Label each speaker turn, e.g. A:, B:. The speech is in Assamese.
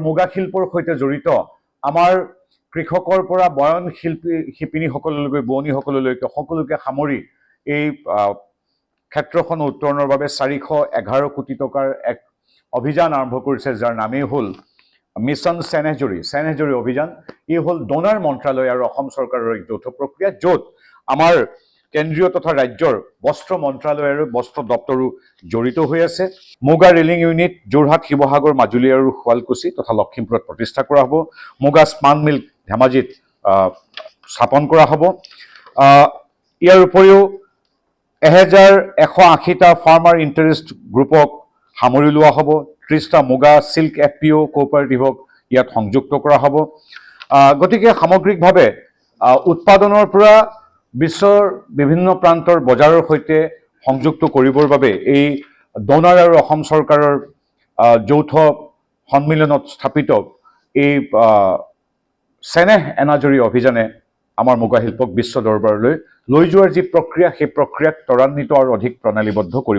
A: মুগা শিল্পৰ সৈতে জড়িত আমাৰ কৃষকৰ পৰা বয়ন শিপিনীসকললৈকে বোৱনীসকললৈকে সকলোকে সামৰি এই ক্ষেত্ৰখন উত্তৰণৰ বাবে 411 কোটি টকাৰ এক অভিযান আৰম্ভ কৰিছে, যাৰ নামেই হ'ল মিছন চেনেহজুৰি অভিযান। ই হ'ল ডোনাৰ মন্ত্ৰালয় আৰু অসম চৰকাৰৰ এক যৌথ প্ৰক্ৰিয়া, য'ত আমাৰ কেন্দ্ৰীয় তথা ৰাজ্যৰ বস্ত্ৰ মন্ত্ৰালয় আৰু বস্ত্ৰ দপ্তৰো জড়িত হৈ আছে। মুগা ৰিলিং ইউনিট যোৰহাট, শিৱসাগৰ, মাজুলী আৰু শুৱালকুছি তথা লখিমপুৰত প্ৰতিষ্ঠা কৰা হ'ব। মুগা স্পান মিল ধেমাজিত স্থাপন কৰা হ'ব। ইয়াৰ উপৰিও 1180টা ফাৰ্মাৰ ইণ্টাৰেষ্ট গ্ৰুপক সামৰি লোৱা হ'ব। 30টা মুগা চিল্ক FPO কোঅপাৰেটিভক ইয়াত সংযুক্ত কৰা হ'ব। গতিকে সামগ্ৰিকভাৱে উৎপাদনৰ পৰা বিশ্বৰ বিভিন্ন প্ৰান্তৰ বজাৰৰ সৈতে সংযুক্ত কৰিবৰ বাবে এই ডোনাৰ আৰু অসম চৰকাৰৰ যৌথ সন্মিলনত স্থাপিত এই চেনেহ এনাজৰী অভিযানে আমাৰ মুগা শিল্পক বিশ্ব দৰবাৰলৈ লৈ যোৱাৰ যি প্ৰক্ৰিয়া, সেই প্ৰক্ৰিয়াক ত্বৰান্বিত আৰু অধিক প্ৰণালীবদ্ধ কৰিব।